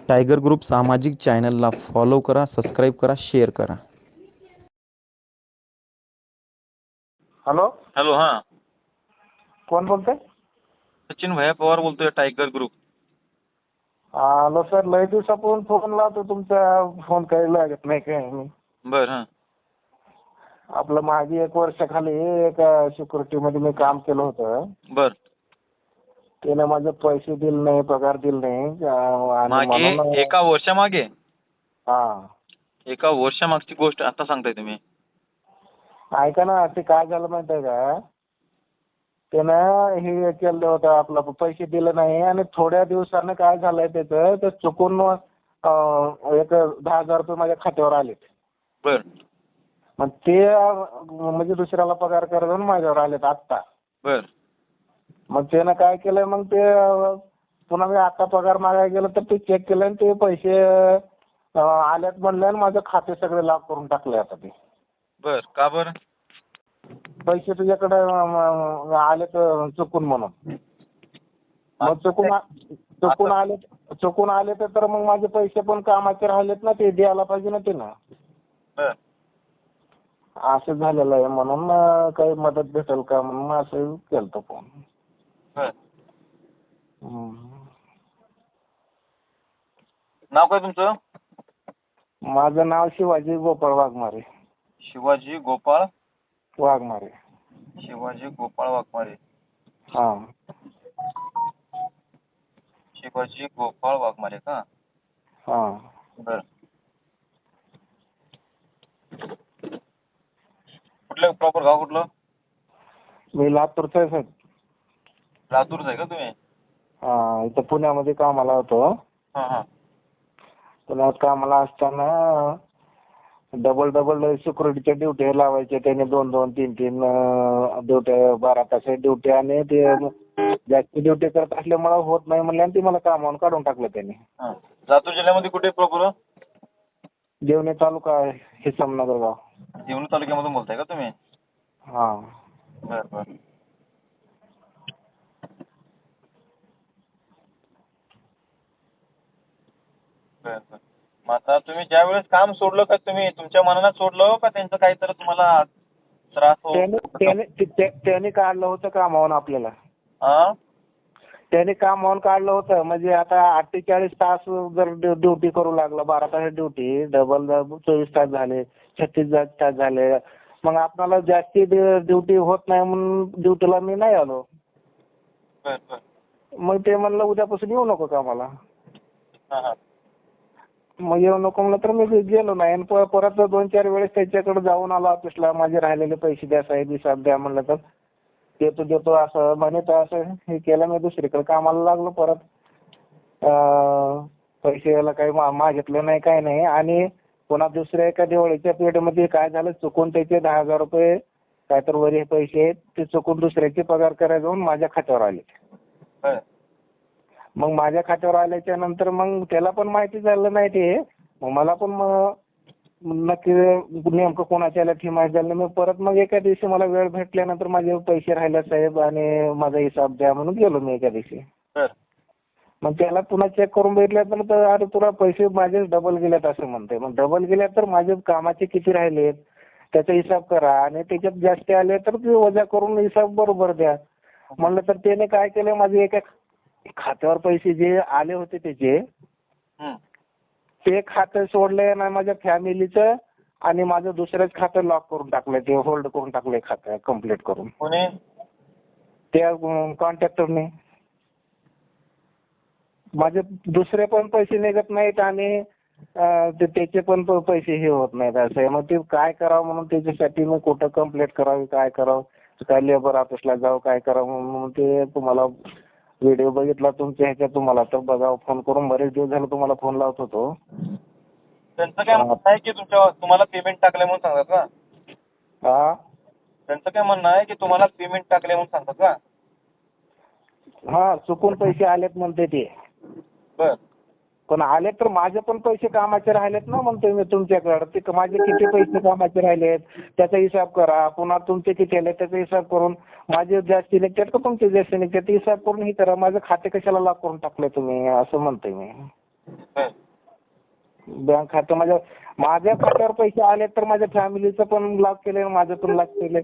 Tiger group सामाजिक चॅनलला follow करा, सबस्क्राईब करा, शेअर करा. Hello, hello. हां, कोण बोलतंय? सचिन भैया पवार बोलतोय, टायगर ग्रुप. हॅलो सर, लय दिवसापासून फोन लावतो, तुमचा फोन काही लागत नाही काय नाही. बर. हां. आपलं मागे 1 वर्षाखाली एका सिक्युरिटीमध्ये मी काम केलं होतं. बर. त्याने माझे पैसे दिले नाही, पगार दिला नाही आणि म्हणून मागे एका वर्षामागे? हा. एका वर्षामागची गोष्ट आता सांगताय तुम्ही? ऐका ना, ते काय झालं माहिती आहे का, त्यानं हे केलं होतं, आपलं पैसे दिले नाही आणि थोड्या दिवसानं काय झालंय त्याचं, ते चुकून एक 10,000 रुपये माझ्या खात्यावर आले. बर. मग ते म्हणजे दुसऱ्याला पगार करून माझ्यावर आलेत आत्ता. बर. मग त्यानं काय केलंय, मग ते पुन्हा मी आता पगार मागायला गेलो तर ते चेक केलं आणि ते पैसे आलेत म्हणले आणि माझं खाते सगळे लॉक करून टाकले आता ते. बर. का बरं? पैसे तुझ्याकडे आलेत चुकून म्हणून. मग चुकून आले तर मग माझे पैसे पण कामाचे राहिलेत ना, ते द्यायला पाहिजे ना ते ना. बर. असं झालेलं आहे, म्हणून काही मदत भेटेल का म्हणून असं केलतो फोन. बर. हम्म. नाव काय तुमचं? माझं नाव शिवाजी गोपाळ वाघमारे. शिवाजी गोपाळ वाघमारे. शिवाजी गोपाळ वाघमारे. हा. शिवाजी गोपाळ वाघमारे का? हा. बर. कुठलं प्रॉपर गाव कुठलं? मी लातूरचा आहे साहेब. लातूरचं आहे का तुम्ही? हा, इथं पुण्यामध्ये कामाला होतो. हां हां. पुण्यात कामाला असताना डबल सिक्युरिटीच्या ड्युटी लावायचे त्याने, 2-2, 3-3 ड्युट्या, 12 तास ड्युटी, आणि ते जास्त ड्युटी करत असल्यामुळे होत नाही म्हणले आणि ती मला कामावून काढून टाकलं त्याने. हां. लातूर जिल्ह्यामध्ये कुठे प्रॉपर? देवणी तालुका आहे, हिसमनगर गाव. देवणी तालुक्यामधून बोलताय का तुम्ही? हा. बर बर. बर बर. मग आता तुम्ही ज्या वेळेस काम सोडलं, का तुम्ही तुमच्या मनानं सोडलं का त्यांचं काहीतरी तुम्हाला त्रास त्याने काढलं होतं कामावून आपल्याला. हां? त्याने कामावून काढलं होतं, म्हणजे आता 48 तास जर ड्युटी करू लागला, 12 तास ड्युटी, डबल 24 तास झाले, 36 तास झाले, मग आपल्याला जास्ती ड्युटी होत नाही म्हणून ड्युटीला मी नाही आलो. बर बर. मग ते म्हणलं उद्यापासून येऊ नको कामाला. हां हां. मग येऊ नको म्हणलं तर मी गेलो नाही, आणि परत 2-4 वेळेस त्याच्याकडे जाऊन आलो ऑफिसला, माझे राहिलेले पैसे द्या साहेब, हिसाब द्या म्हणलं तर देतो असं म्हणत, असं हे केलं. मी दुसरीकडे कामाला लागलो परत. पैसे यायला काही मागितलं नाही, काही नाही. आणि पुन्हा दुसऱ्या एका दिवाळीच्या पिरियडमध्ये काय झालं, चुकून त्याचे 10,000 रुपये काय तर वरील पैसे ते चुकून दुसऱ्याचे पगार करायला जाऊन माझ्या खात्यावर आले. बर. मग माझ्या खात्यावर आल्याच्या नंतर मग त्याला पण माहिती झालं नाही ते. मग मला पण नक्की नेमकं कोणाच्या आल्यात हे माहिती झालं. मग परत एका दिवशी मला वेळ भेटल्यानंतर माझे पैसे राहिले साहेब आणि माझा हिसाब द्या म्हणून गेलो मी एका दिवशी. बर. मग त्याला पुन्हा चेक करून बघितल्यानंतर अरे तुला पैसे माझे डबल गेलेत असं म्हणते. मग डबल गेल्यात तर माझे कामाचे किती राहिलेत त्याचा हिसाब करा, आणि त्याच्यात जास्त आले तर ते वजा करून हिसाब बरोबर द्या म्हणलं. तर त्याने काय केलं, माझे एका खात्यावर पैसे जे आले होते त्याचे ते खातं सोडलंय ना माझ्या फॅमिलीचं, आणि माझं दुसरंच खातं लॉक करून टाकलंय, ते होल्ड करून टाकलंय खातं कंप्लीट करून. कोणी? त्या कॉन्ट्रॅक्टरने. माझे दुसरे पण पैसे निघत नाहीत आणि त्याचे पण पैसे हे होत नाहीत असं आहे. मग ते काय करावं म्हणून त्याच्यासाठी मी कुठं कंप्लेंट करावी, काय करावं, काय लेबर ऑफिसला जाऊ, काय करावं म्हणून ते तुम्हाला व्हिडिओ बघितला तुमच्या ह्याच्यात, तुम्हाला तर बघावं फोन करून, बरेच दिवस झाले तुम्हाला फोन लावत होतो. त्यांचं काय म्हणणं आहे की तुम्हाला पेमेंट टाकले म्हणून सांगतात का? हा. त्यांचं काय म्हणणं आहे की तुम्हाला पेमेंट टाकले म्हणून सांगतात का? हा, चुकून पैसे आलेत म्हणते ते. बर. पण आले तर माझे पण पैसे कामाचे राहिलेत ना म्हणते मी तुमच्याकडे. ते माझे किती पैसे कामाचे राहिलेत त्याचा हिसाब करा, पुन्हा तुमचे किती आले त्याचा हिसाब करून, माझे जास्त निघतात का तुमचे जास्त निघतात हिसाब करून हे करा. माझं खाते कशाला लॉक करून टाकलंय तुम्ही असं म्हणतोय मी. बर. बँक खातं माझ्या खात्यावर पैसे आले तर माझ्या फॅमिलीचं पण लॉक केले, माझं पण लॉक केले.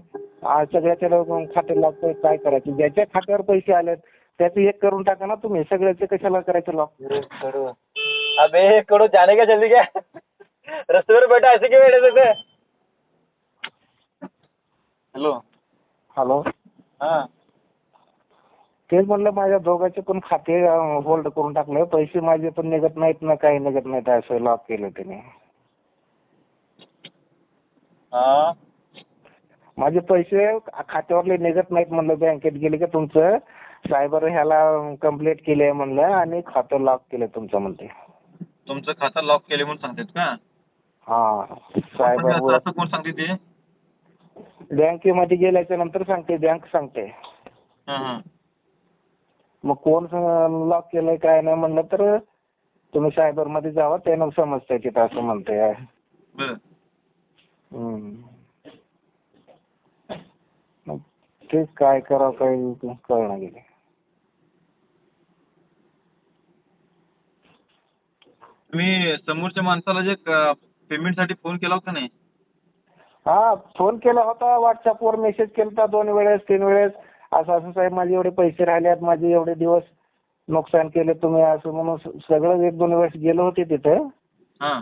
सगळ्याच्या खाते लॉक काय करायचे? ज्याच्या खात्यावर पैसे आलेत त्याचं एक करून टाका ना तुम्ही. सगळ्याचे कशाला करायचं लॉक? अबे कडू जाने का जल्दी क्या रस्त्यावर बैठा ऐसे क्यों बैठे थे? हॅलो. हॅलो. हा. तेच म्हणलं माझ्या दोघांचे पण खाते होल्ड करून टाकले. पैसे माझे पण निघत नाहीत ना काही निघत नाहीत, असं लॉक केलं त्याने. हा. माझे पैसे खात्यावरले निघत नाहीत म्हणलं. बँकेत गेले की तुमचं सायबर ह्याला कंप्लेंट केली आहे म्हणलं आणि खातं लॉक केलं तुमचं म्हणते. तुमचं खातं लॉक केले म्हणून सांगतात का? हा कोण सायबर सांगते असं कोण सांगते ते? बँकेमध्ये गेल्याच्या नंतर सांगते, बँक सांगते. हा हा. मग कोण लॉक केलंय काय नाही म्हणलं तर तुम्ही सायबर मध्ये जावा, त्यानं समजतंय तिथं असं म्हणतंय. बर. मग तेच काय करावं काही कळणार गेले. तुम्ही समोरच्या माणसाला जे पेमेंटसाठी फोन केला होता नाही? हा फोन केला होता, व्हॉट्सअपवर मेसेज केला 2 वेळेस 3 वेळेस. असं असं साहेब माझे एवढे पैसे राहिलेत, माझे एवढे दिवस नुकसान केले तुम्ही, असं म्हणून सगळं 1-2 वेळेस गेलो होते तिथे. हा.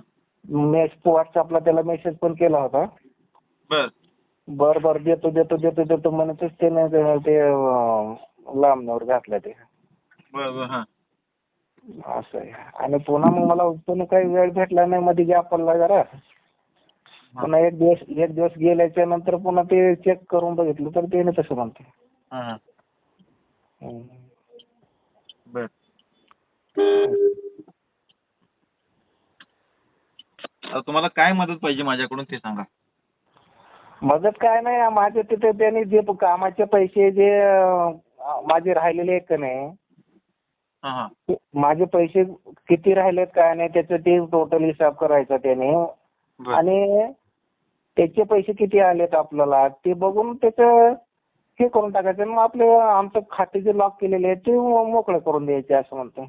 व्हॉट्सअपला त्याला मेसेज पण केला होता. बर बर देतो म्हणतच त्याने ते लांबण्यावर घातलं ते. बर बर. हा. असं आहे. आणि पुन्हा मग मला पुन्हा काही वेळ भेटला नाही, मध्ये गॅप पडला जरा. पुन्हा एक दिवस गेल्याच्या नंतर पुन्हा ते चेक करून बघितलं तर ते तसं म्हणते. हा. बर. आता तुम्हाला काय मदत पाहिजे माझ्याकडून ते सांगा. मदत काय नाही, माझे तिथे त्यांनी जे कामाचे पैसे जे माझे राहिलेले आहेत का नाही, हा हा. माझे पैसे किती राहिलेत काय नाही त्याचं ते टोटल हिसाब करायचा त्याने. बर. आणि त्याचे पैसे किती आलेत आपल्याला ते बघून त्याचं हे करून टाकायचं. मग आपले आमचं खाते जे लॉक केलेले आहेत ते मोकळे करून द्यायचे असं म्हणतो.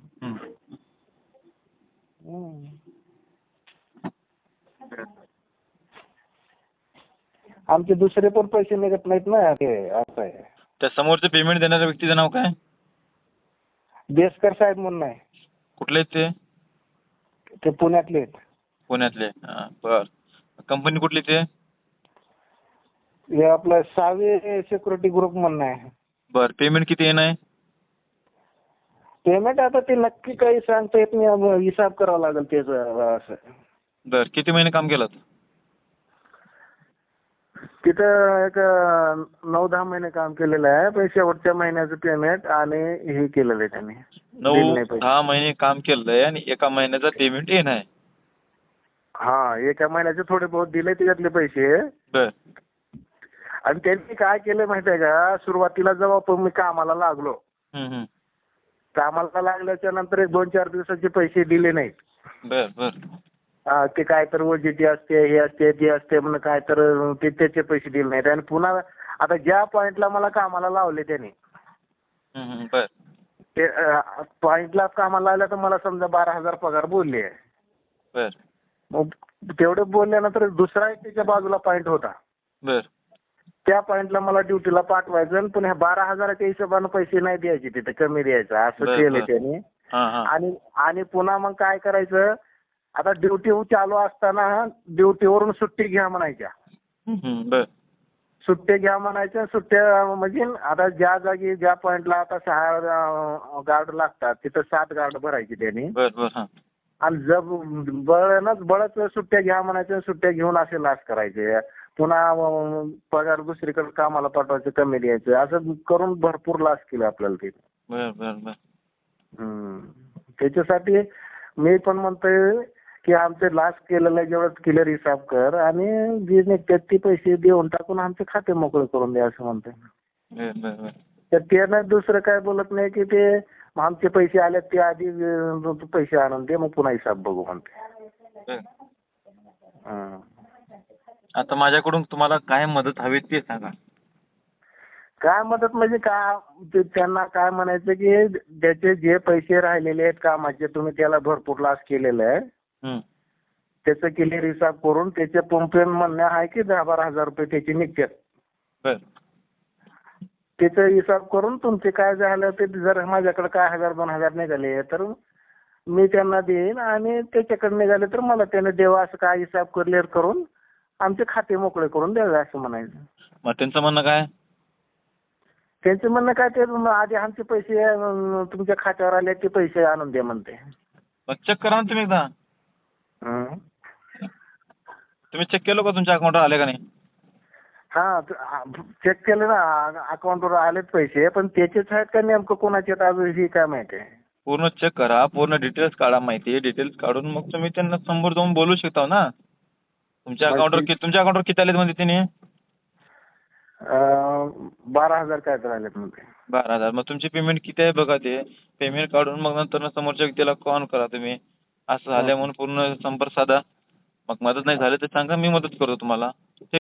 आमचे दुसरे पण पैसे निघत नाहीत ना, ते असं आहे. त्या समोरचं पेमेंट देणाऱ्या व्यक्तीचं नाव काय? देसकर साहेब म्हणून आहे. कुठले आहेत ते? ते पुण्यातले आहेत. पुण्यातले. हा. बर. कंपनी कुठली ते? हे आपलं सावे सिक्युरिटी ग्रुप म्हणून आहे. बर. पेमेंट किती येणार आहे? पेमेंट आता ते नक्की काही सांगता येत नाही, हिसाब करावा लागेल त्याचं असं. बर. किती महिने काम केलं? तिथं एक 9-10 महिने काम केलेलं आहे. पण शेवटच्या महिन्याचं पेमेंट आणि हे केलेलं आहे त्यांनी. 9-10 महिने काम केलंय आणि एका महिन्याचा पेमेंट येणार आहे. हा, एका महिन्याचे थोडे बहुत दिले त्याच्यातले पैसे. बर. आणि त्यांनी काय केलं माहिती आहे का, सुरुवातीला जेव्हा पण मी कामाला लागलो, कामाला लागल्याच्या नंतर 1-2-4 दिवसाचे पैसे दिले नाहीत. बर बर. ते काय तर ओजीटी असते, हे असते ते असते म्हणून काय तर ते त्याचे पैसे दिले नाहीत. आणि पुन्हा आता ज्या पॉइंटला मला कामाला लावले त्यांनी, बर. ते पॉइंटला कामाला लावलं तर मला समजा 12,000 पगार बोलले. बर. मग तेवढे बोलल्यानंतर दुसरा एक त्याच्या बाजूला पॉइंट होता. बर. त्या पॉइंटला मला ड्युटीला पाठवायचं पण ह्या 12,000च्या हिशोबाने पैसे नाही द्यायचे, तिथे कमी द्यायचं असं केलं त्यांनी. आणि पुन्हा मग काय करायचं, आता ड्युटी चालू असताना ड्युटीवरून सुट्टी घ्या म्हणायच्या. बर. सुट्ट्या घ्या म्हणायच्या. सुट्ट्या म्हणजे आता ज्या जागी ज्या पॉइंटला आता 6 गार्ड लागतात तिथं 7 गार्ड भरायचे त्यांनी. बर बर. आणि जर बळच सुट्ट्या घ्या म्हणायच्या, सुट्ट्या घेऊन असे लाच करायचे. पुन्हा पगार दुसरीकडे कामाला पाठवायचं, कमी द्यायचं, असं करून भरपूर लाच केलं आपल्याला ते. बर बर बर. त्याच्यासाठी मी पण म्हणतोय की आमचे लाच केलेलं जेवढं क्लिअर हिसाब कर आणि जे निघतात ते पैसे देऊन टाकून आमचे खाते मोकळे करून द्या असं म्हणतोय. तर त्यानं दुसरं काय बोलत नाही की ते आमचे पैसे आले ते आधी पैसे आणून दे, मग पुन्हा हिसाब बघू म्हणते. आता माझ्याकडून तुम्हाला काय मदत हवी ते सांगा. काय मदत म्हणजे त्यांना काय म्हणायचं की त्याचे जे पैसे राहिलेले आहेत कामाचे तुम्ही त्याला भरपूर लॉस केलेलं आहे. हं. त्याचं क्लिअर हिसाब करून त्याचे पंपेन म्हणणं आहे की 10-12 हजार रुपये त्याचे निघतात. बर. त्याचा हिसाब करून तुमचे काय झालं ते जर माझ्याकडे काय 1000-2000 निघाले तर मी त्यांना देईन आणि त्याच्याकडे निघाले तर मला त्याने द्यावं असं काय हिसाब क्लिअर करून आमचे खाते मोकळे करून द्यावे असं म्हणायचं. मग त्यांचं म्हणणं काय? त्यांचं म्हणणं काय ते आधी आमचे पैसे तुमच्या खात्यावर आले ते पैसे आणून द्या म्हणते. मग चेक करा ना तुम्ही एकदा. हं. तुम्ही चेक केलं का तुमच्या अकाउंटवर आले का नाही? हा चेक केलं ना अकाउंटवर आलेत पैसे पण त्याचेच आहेत का नेमकं कोणाचे आहेत अजून ही काय माहिती आहे. पूर्ण चेक करा, पूर्ण डिटेल्स काढा, माहिती डिटेल्स काढून मग तुम्ही त्यांना समोर जाऊन बोलू शकता ना. तुमच्या अकाउंटवर किती आलेत म्हणजे त्यांनी? 12,000 काय तर आलेत म्हणते. 12,000. मग तुमची पेमेंट किती आहे बघा ते. पेमेंट काढून मग नंतर समोरच्या व्यक्तीला कॉल करा तुम्ही. असं झालं म्हणून पूर्ण संपर्क साधा. मग मदत नाही झाली तर सांगा मी मदत करतो तुम्हाला. ठीक